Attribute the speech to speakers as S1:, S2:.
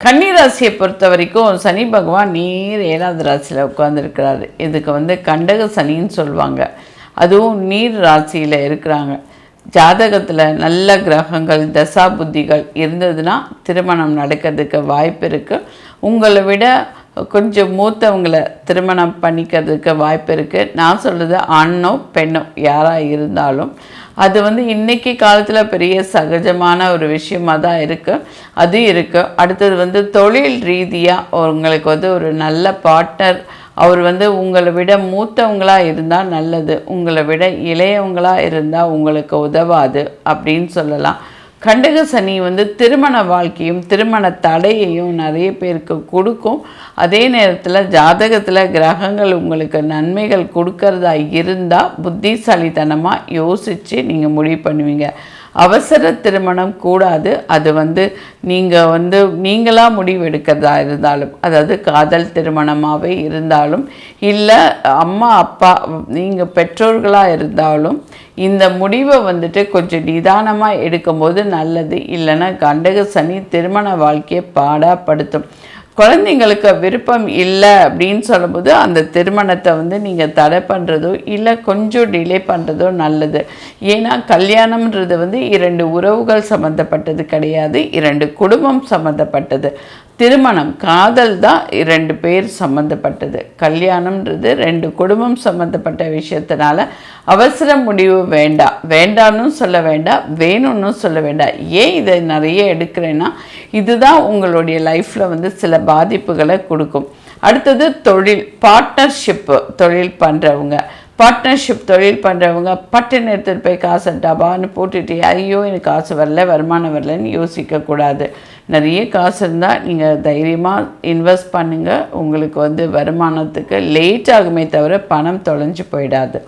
S1: கன்னி ராசியை பொறுத்த வரைக்கும் சனி பகவான் நீர் 7வது ராசியில் உட்காந்துருக்கிறாரு. இதுக்கு கண்டக சனின்னு சொல்லுவாங்க. அதுவும் நீர் ராசியில் இருக்கிறாங்க. ஜாதகத்தில் நல்ல கிரகங்கள் தசா புத்திகள் இருந்ததுன்னா திருமணம் நடக்கிறதுக்கு வாய்ப்பு இருக்குது. உங்களை விட கொஞ்சம் மூத்தவங்களை திருமணம் பண்ணிக்கிறதுக்கு வாய்ப்பு இருக்குது. நான் சொல்கிறது ஆணோ பெண்ணோ யாராக இருந்தாலும் அது இன்றைக்கி காலத்தில் பெரிய சகஜமான ஒரு விஷயமாக தான் இருக்குது. அது இருக்குது. அடுத்தது தொழில் ரீதியாக உங்களுக்கு ஒரு நல்ல பார்ட்னர் அவர் உங்களை விட மூத்தவங்களாக இருந்தால் நல்லது, உங்களை விட இளையவங்களாக இருந்தால் உங்களுக்கு உதவாது அப்படின்னு சொல்லலாம். கண்டக சனி திருமண வாழ்க்கையும் திருமண தடையையும் நிறைய பேருக்கு கொடுக்கும். அதே நேரத்தில் ஜாதகத்தில் கிரகங்கள் உங்களுக்கு நன்மைகள் கொடுக்கறதா இருந்தால் புத்திசாலித்தனமாக யோசித்து நீங்கள் முடிவு பண்ணுவீங்க. அவசர திருமணம் கூடாது. அது நீங்கள் நீங்களாக முடிவு எடுக்கிறதா இருந்தாலும், அதாவது காதல் திருமணமாகவே இருந்தாலும் இல்லை அம்மா அப்பா நீங்கள் பெற்றோர்களாக இருந்தாலும் இந்த முடிவை கொஞ்சம் நிதானமாக எடுக்கும்போது நல்லது. இல்லைன்னா கண்டக சனி திருமண வாழ்க்கையை பாடாப்படுத்தும். குழந்தைங்களுக்கு விருப்பம் இல்லை அப்படின்னு சொல்லும்போது அந்த திருமணத்தை நீங்கள் தடை பண்ணுறதோ இல்லை கொஞ்சம் டிலே பண்ணுறதோ நல்லது. ஏன்னா கல்யாணம்ன்றது 2 உறவுகள் சம்மந்தப்பட்டது கிடையாது, 2 குடும்பம் சம்மந்தப்பட்டது. திருமணம் காதல் தான் 2 பேர் சம்மந்தப்பட்டது. கல்யாணம்ன்றது 2 குடும்பம் சம்மந்தப்பட்ட விஷயத்தினால அவசர முடிவு வேண்டாம். வேண்டான்னு சொல்ல வேண்டாம், வேணும்னு சொல்ல வேண்டாம். ஏன் இதை நிறைய எடுக்கிறேன்னா இதுதான் உங்களுடைய லைஃப்பில் சில பாதிப்புகளை கொடுக்கும். அடுத்தது தொழில் பார்ட்னர்ஷிப்பு. தொழில் பண்ணுறவங்க தொழில் பண்ணுறவங்க பட்டுன்னு எடுத்துகிட்டு போய் காசை டபான்னு போட்டுட்டு ஐயோ எனக்கு காசு வரல வருமானம் வரலன்னு யோசிக்கக்கூடாது. நிறைய காசு இருந்தால் நீங்கள் தைரியமாக இன்வெஸ்ட் பண்ணுங்கள். உங்களுக்கு வருமானத்துக்கு லேட் ஆகுமே தவிர பணம் தொலைஞ்சு போயிடாது.